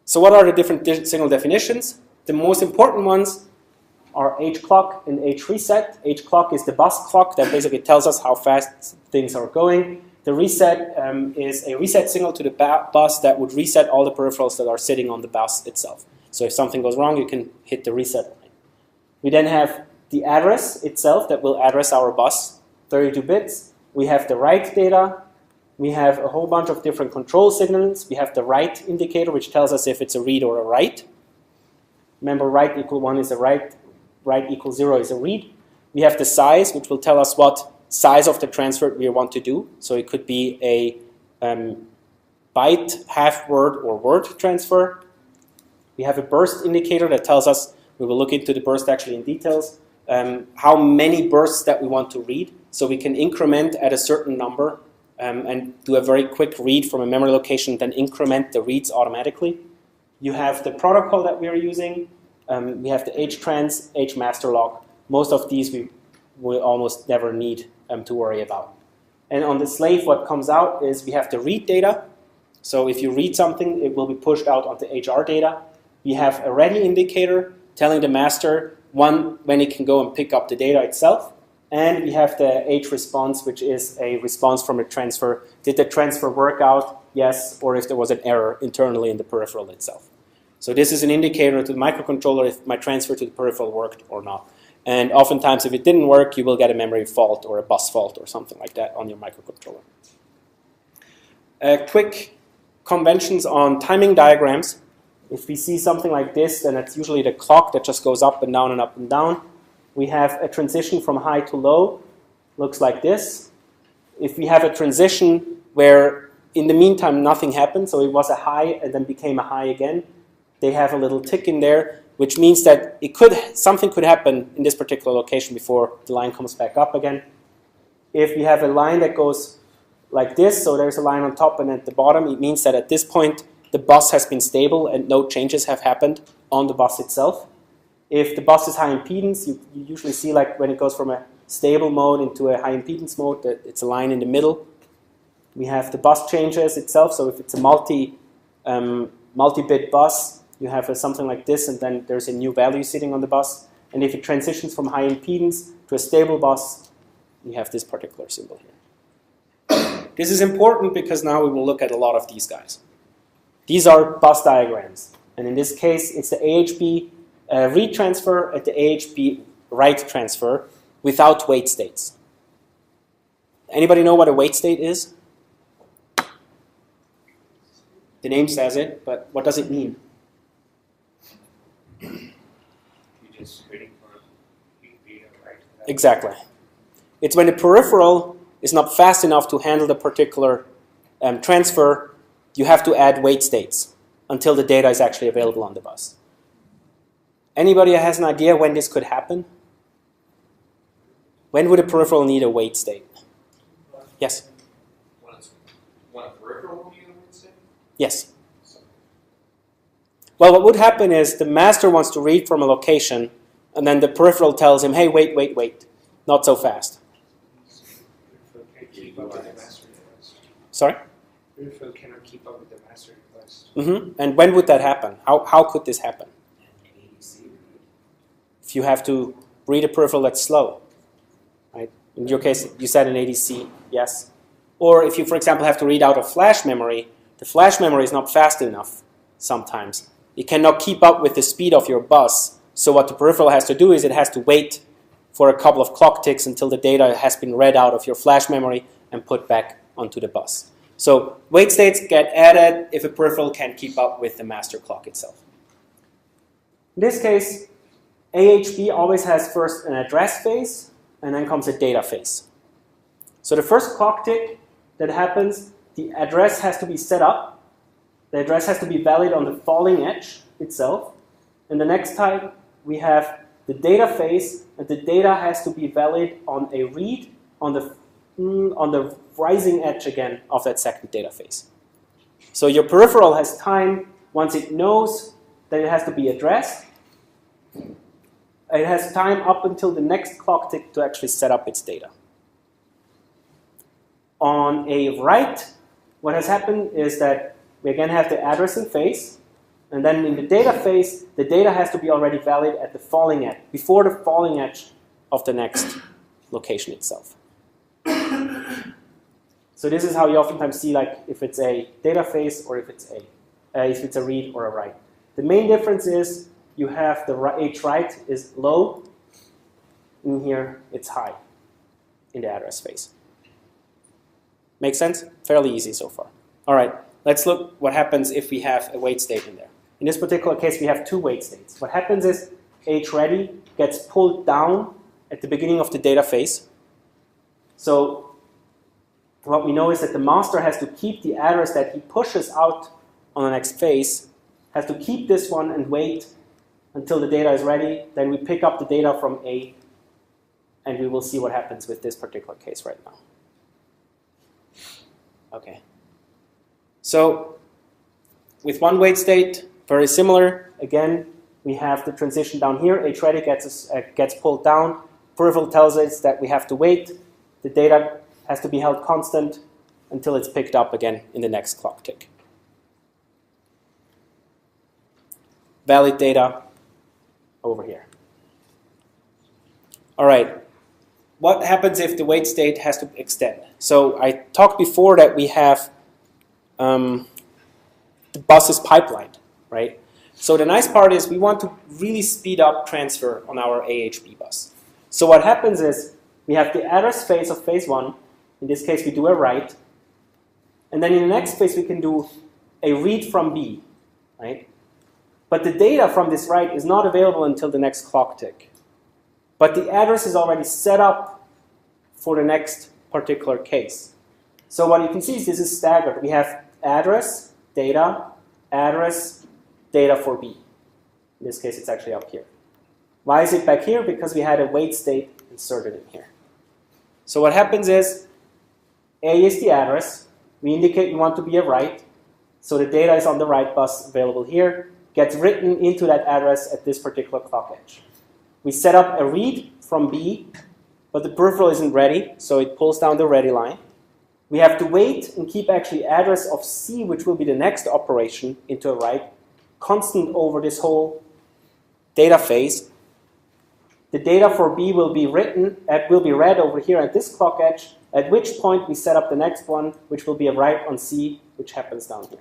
So what are the different signal definitions? The most important ones are H clock and H reset. H clock is the bus clock that basically tells us how fast things are going. The reset is a reset signal to the bus that would reset all the peripherals that are sitting on the bus itself. So if something goes wrong, you can hit the reset line. We then have the address itself that will address our bus, 32 bits. We have the write data. We have a whole bunch of different control signals. We have the write indicator, which tells us if it's a read or a write. Remember, write equal 1 is a write, write equal 0 is a read. We have the size, which will tell us what size of the transfer we want to do. So it could be a byte, half word, or word transfer. We have a burst indicator that tells us, we will look into the burst actually in details, how many bursts that we want to read. So we can increment at a certain number and do a very quick read from a memory location, then increment the reads automatically. You have the protocol that we are using. We have the htrans, hmasterlog. Most of these we will almost never need to worry about. And on the slave, what comes out is we have the read data. So if you read something, it will be pushed out onto HR data. We have a ready indicator telling the master when it can go and pick up the data itself. And we have the H response, which is a response from a transfer. Did the transfer work out? Yes, or if there was an error internally in the peripheral itself. So this is an indicator to the microcontroller if my transfer to the peripheral worked or not. And oftentimes, if it didn't work, you will get a memory fault or a bus fault or something like that on your microcontroller. Quick conventions on timing diagrams. If we see something like this, then it's usually the clock that just goes up and down and up and down. We have a transition from high to low, looks like this. If we have a transition where in the meantime nothing happened, so it was a high and then became a high again, they have a little tick in there, which means that something could happen in this particular location before the line comes back up again. If we have a line that goes like this, so there's a line on top and at the bottom, it means that at this point the bus has been stable and no changes have happened on the bus itself. If the bus is high impedance, you usually see like when it goes from a stable mode into a high impedance mode, that it's a line in the middle. We have the bus changes itself, so if it's a multi-bit bus, you have something like this, and then there's a new value sitting on the bus. And if it transitions from high impedance to a stable bus, you have this particular symbol here. This is important because now we will look at a lot of these guys. These are bus diagrams. And in this case, it's the AHB read transfer and the AHB write transfer without wait states. Anybody know what a wait state is? The name says it, but what does it mean? You're just waiting for data, right? Exactly. It's when the peripheral is not fast enough to handle the particular transfer, you have to add wait states until the data is actually available on the bus. Anybody has an idea when this could happen? When would a peripheral need a wait state? Yes? When a peripheral will need a wait state? Yes. Well, what would happen is the master wants to read from a location, and then the peripheral tells him, hey, wait, wait, wait, not so fast. Peripheral can't keep up with the master request. Sorry? Peripheral cannot keep up with the master request. And when would that happen? How could this happen? If you have to read a peripheral that's slow, right? In your case, you said an ADC, yes. Or if you, for example, have to read out a flash memory, the flash memory is not fast enough sometimes. It cannot keep up with the speed of your bus. So what the peripheral has to do is it has to wait for a couple of clock ticks until the data has been read out of your flash memory and put back onto the bus. So wait states get added if a peripheral can't keep up with the master clock itself. In this case, AHB always has first an address phase and then comes a data phase. So the first clock tick that happens, the address has to be set up. The address has to be valid on the falling edge itself. And the next time we have the data phase, and the data has to be valid on a read on the rising edge again of that second data phase. So your peripheral has time, once it knows that it has to be addressed, it has time up until the next clock tick to actually set up its data. On a write, what has happened is that we again have the addressing phase, and then in the data phase, the data has to be already valid at the falling edge, before the falling edge of the next location itself. So this is how you oftentimes see, like, if it's a data phase or if it's a read or a write. The main difference is you have the H write is low, in here it's high in the address space. Make sense? Fairly easy so far. All right, let's look what happens if we have a wait state in there. In this particular case, we have two wait states. What happens is age ready gets pulled down at the beginning of the data phase. So what we know is that the master has to keep the address that he pushes out on the next phase, has to keep this one and wait until the data is ready. Then we pick up the data from A, and we will see what happens with this particular case right now. Okay. So with one wait state, very similar. Again, we have the transition down here. Age ready gets pulled down. Peripheral tells us that we have to wait. The data has to be held constant until it's picked up again in the next clock tick. Valid data over here. All right. What happens if the wait state has to extend? So I talked before that we have the bus is pipelined, right? So the nice part is we want to really speed up transfer on our AHB bus. So what happens is we have the address phase of phase 1. In this case, we do a write. And then in the next phase, we can do a read from B, right? But the data from this write is not available until the next clock tick. But the address is already set up for the next particular case. So what you can see is this is staggered. We have address, data for B. In this case, it's actually up here. Why is it back here? Because we had a wait state inserted in here. So what happens is A is the address. We indicate we want to be a write. So the data is on the write bus available here, gets written into that address at this particular clock edge. We set up a read from B, but the peripheral isn't ready, so it pulls down the ready line. We have to wait and keep actually address of C, which will be the next operation, into a write, constant over this whole data phase. The data for B will be read over here at this clock edge, at which point we set up the next one, which will be a write on C, which happens down here.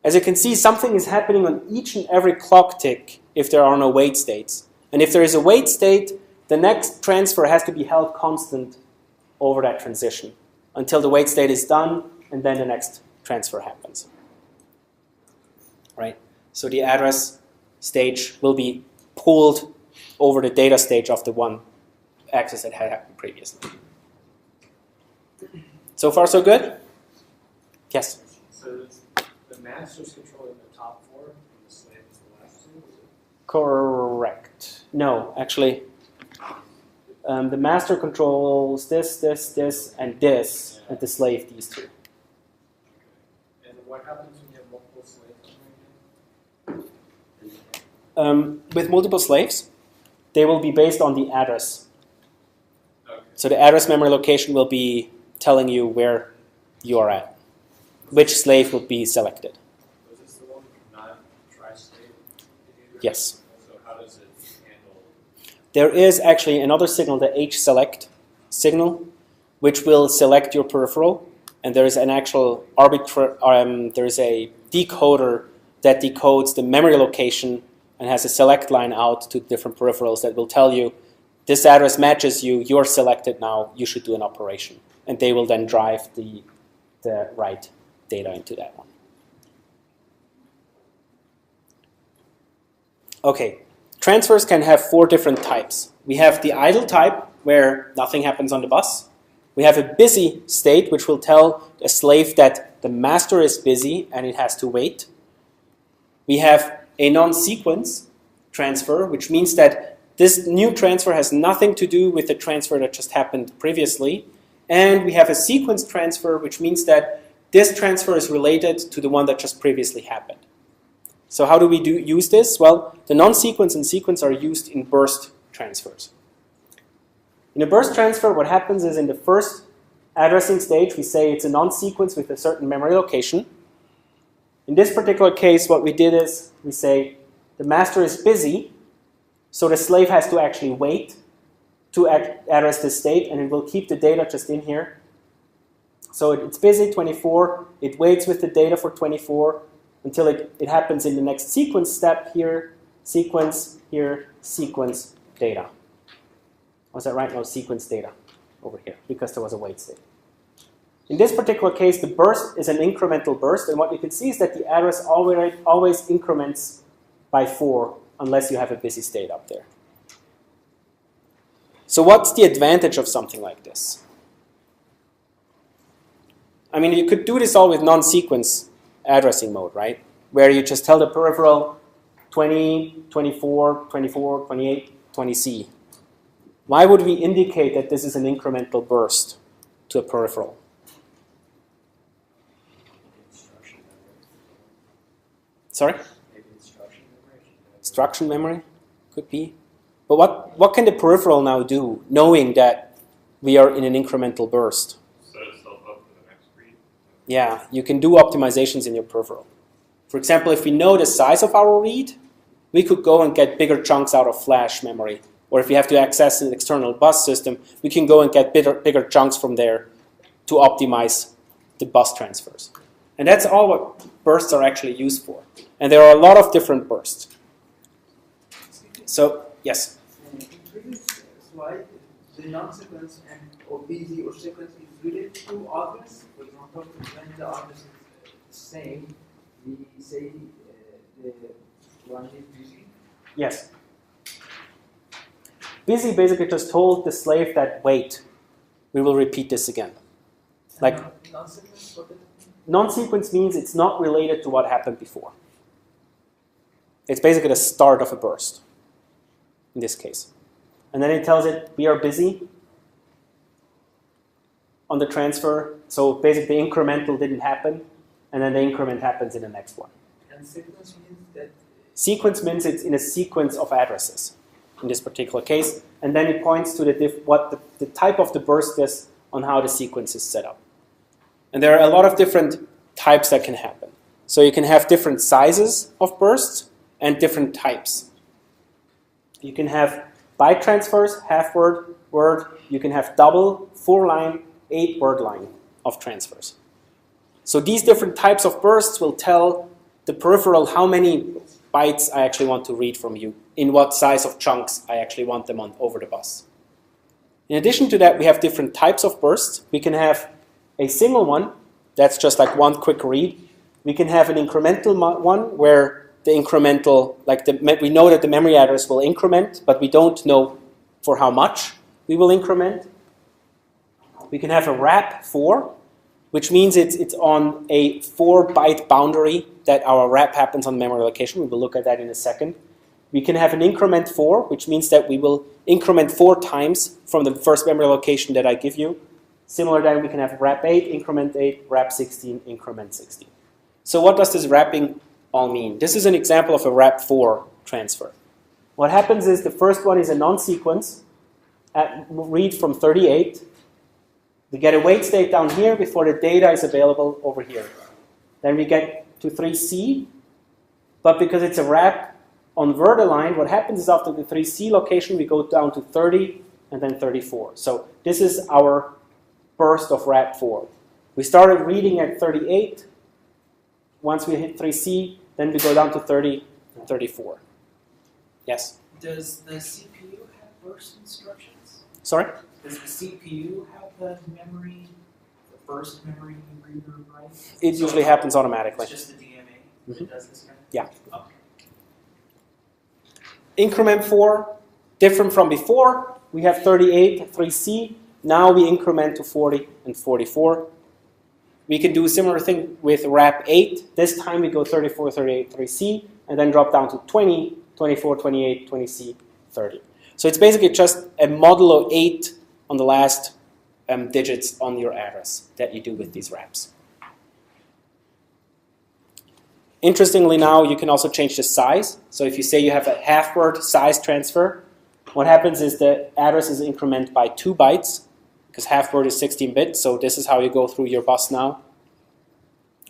As you can see, something is happening on each and every clock tick if there are no wait states. And if there is a wait state, the next transfer has to be held constant over that transition until the wait state is done, and then the next transfer happens. Right? So the address stage will be pulled over the data stage of the one access that had happened previously. So far, so good? Yes? So the master's controlling the top 4 and the slave is the last 2? Correct. No, actually, the master controls this, and this, and the slave these 2. And what happens when you have multiple slaves? With multiple slaves, they will be based on the address. Okay. So the address memory location will be telling you where you are at, which slave will be selected. Was this the one not tri-state? Yes. So how does it handle? There is actually another signal, the hselect signal, which will select your peripheral, and there is an actual there is a decoder that decodes the memory location and has a select line out to different peripherals that will tell you, this address matches you, you're selected now, you should do an operation. And they will then drive the write data into that one. Okay, transfers can have 4 different types. We have the idle type, where nothing happens on the bus. We have a busy state, which will tell a slave that the master is busy and it has to wait. We have a non-sequence transfer, which means that this new transfer has nothing to do with the transfer that just happened previously. And we have a sequence transfer, which means that this transfer is related to the one that just previously happened. So how do we use this? Well, the non-sequence and sequence are used in burst transfers. In a burst transfer, what happens is in the first addressing stage, we say it's a non-sequence with a certain memory location. In this particular case, what we did is we say the master is busy, so the slave has to actually wait to address this state, and it will keep the data just in here. So it's busy, 24. It waits with the data for 24 until it happens in the next sequence step here, sequence, here, sequence data. Was that right? No, sequence data over here, because there was a wait state. In this particular case, the burst is an incremental burst, and what you can see is that the address always increments by 4 unless you have a busy state up there. So what's the advantage of something like this? I mean, you could do this all with non-sequence addressing mode, right? Where you just tell the peripheral 20, 24, 24, 28, 20C. Why would we indicate that this is an incremental burst to a peripheral? Sorry? Maybe instruction memory. Instruction memory? Could be. But what can the peripheral now do, knowing that we are in an incremental burst? Set itself up for the next read. Yeah, you can do optimizations in your peripheral. For example, if we know the size of our read, we could go and get bigger chunks out of flash memory. Or if we have to access an external bus system, we can go and get bigger chunks from there to optimize the bus transfers. And that's all what bursts are actually used for. And there are a lot of different bursts. So, yes? In previous slide, the non-sequence and or busy or sequence is related to others. For example, when the others is the same, we say the one is busy. Yes. Busy basically just told the slave that, wait, we will repeat this again. Like, non-sequence, what does it mean? non-sequence means it's not related to what happened before. It's basically the start of a burst, in this case. And then it tells it, we are busy on the transfer. So basically the incremental didn't happen, and then the increment happens in the next one. And sequence means that Sequence means it's in a sequence of addresses, in this particular case. And then it points to what the type of the burst is on how the sequence is set up. And there are a lot of different types that can happen. So you can have different sizes of bursts and different types. You can have byte transfers, half word, word. You can have double, 4-line, 8-word line of transfers. So these different types of bursts will tell the peripheral how many bytes I actually want to read from you, in what size of chunks I actually want them on over the bus. In addition to that, we have different types of bursts. We can have a single one, that's just like one quick read. We can have an incremental one where the incremental, like we know that the memory address will increment, but we don't know for how much we will increment. We can have a wrap 4, which means it's on a 4-byte boundary that our wrap happens on memory location. We will look at that in a second. We can have an increment 4, which means that we will increment 4 times from the first memory location that I give you. Similar then, we can have wrap 8, increment 8, wrap 16, increment 16. So what does this wrapping all mean? This is an example of a wrap 4 transfer. What happens is the first one is a non-sequence, read from 38. We get a wait state down here before the data is available over here. Then we get to 3C, but because it's a wrap on word aligned, what happens is after the 3C location, we go down to 30 and then 34. So this is our burst of wrap 4. We started reading at 38. Once we hit 3C, then we go down to 30 and 34. Yes? Does the CPU have burst instructions? Sorry? Does the CPU have the memory, the first memory reader, right? It usually happens automatically. It's just the DMA that does this kind of Yeah. Okay. Increment 4, different from before. We have 38, 3C. Now we increment to 40 and 44. We can do a similar thing with wrap 8. This time we go 34, 38, 3C, and then drop down to 20, 24, 28, 20C, 30. So it's basically just a modulo 8 on the last digits on your address that you do with these wraps. Interestingly now, you can also change the size. So if you say you have a half-word size transfer, what happens is the address is incremented by 2 bytes, because half-word is 16 bits, so this is how you go through your bus now.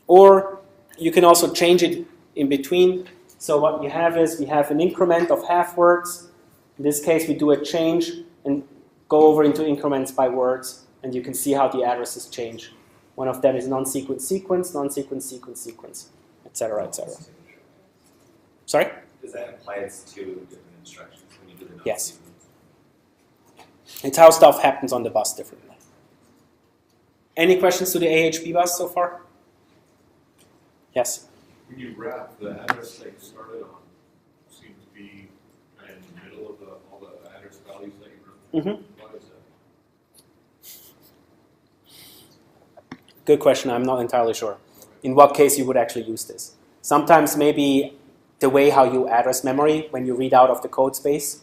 Or you can also change it in between. So what you have is we have an increment of half-words. In this case, we do a change and go over into increments by words, and you can see how the addresses change. One of them is non-sequence sequence, non-sequence sequence sequence, etc., etc. Sorry? Does that imply it's two different instructions when you do the Yes. non-sequence? It's how stuff happens on the bus differently. Any questions to the AHB bus so far? Yes? When you wrap, the address that you started on seems to be kind of in the middle of all the address values that you wrote. Mm-hmm. Why is that? Good question. I'm not entirely sure. In what case you would actually use this? Sometimes maybe the way how you address memory when you read out of the code space,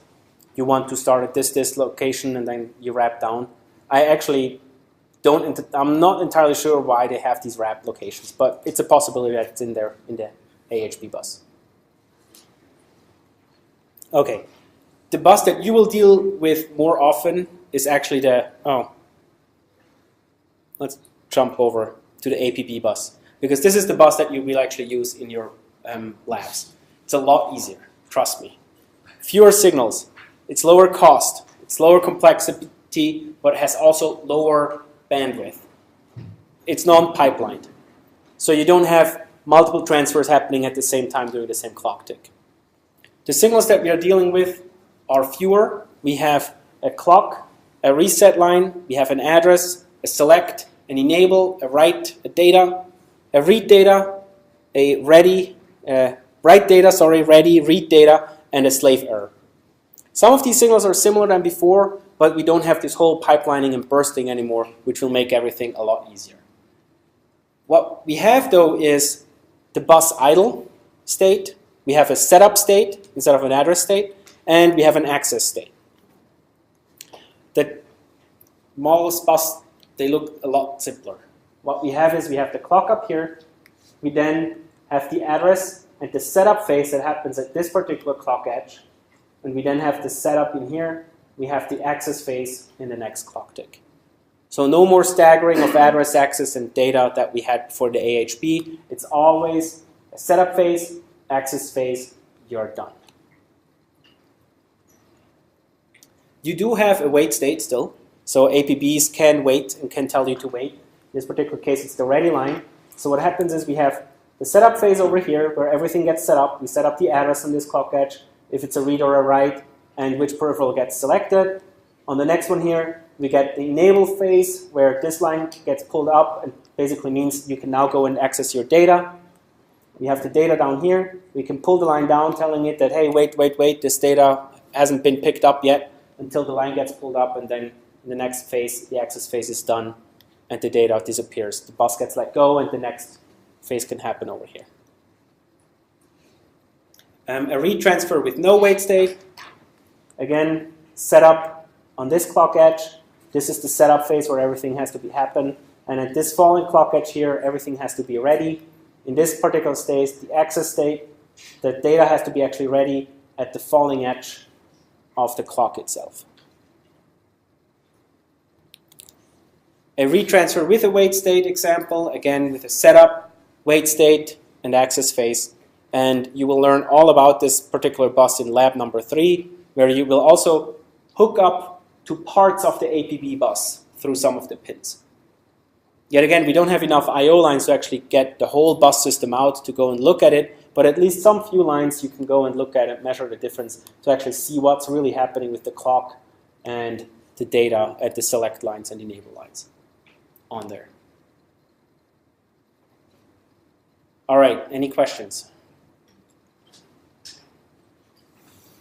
you want to start at this location and then you wrap down. I actually I'm not entirely sure why they have these wrap locations, but it's a possibility that it's in there in the AHB bus. Okay, the bus that you will deal with more often is actually let's jump over to the APB bus, because this is the bus that you will actually use in your labs. It's a lot easier, trust me. Fewer signals, it's lower cost, it's lower complexity, but it has also lower bandwidth. It's non-pipelined, so you don't have multiple transfers happening at the same time during the same clock tick. The signals that we are dealing with are fewer. We have a clock, a reset line, we have an address, a select, an enable, a write, a data, a read data, a ready, write data, ready, read data, and a slave error. Some of these signals are similar than before, but we don't have this whole pipelining and bursting anymore, which will make everything a lot easier. What we have, though, is the bus idle state. We have a setup state instead of an address state, and we have an access state. The smallest bus, they look a lot simpler. What we have is we have the clock up here. We then have the address and the setup phase that happens at this particular clock edge. And we then have the setup in here. We have the access phase in the next clock tick. So no more staggering of address, access, and data that we had for the AHB. It's always a setup phase, access phase, you're done. You do have a wait state still. So APBs can wait and can tell you to wait. In this particular case, it's the ready line. So what happens is we have the setup phase over here where everything gets set up. We set up the address on this clock edge, if it's a read or a write, and which peripheral gets selected. On the next one here, we get the enable phase where this line gets pulled up and basically means you can now go and access your data. We have the data down here. We can pull the line down telling it that, hey, wait, this data hasn't been picked up yet until the line gets pulled up, and then in the next phase, the access phase is done and the data disappears. The bus gets let go and the next phase can happen over here. A read transfer with no wait state. Again, set up on this clock edge. This is the setup phase where everything has to happen. And at this falling clock edge here, everything has to be ready. In this particular state, the access state, the data has to be actually ready at the falling edge of the clock itself. A read transfer with a wait state example, again with a setup, wait state, and access phase. And you will learn all about this particular bus in lab number 3, where you will also hook up to parts of the APB bus through some of the pins. Yet again, we don't have enough I/O lines to actually get the whole bus system out to go and look at it, but at least some few lines you can go and look at it, measure the difference to actually see what's really happening with the clock and the data at the select lines and enable lines on there. All right, any questions?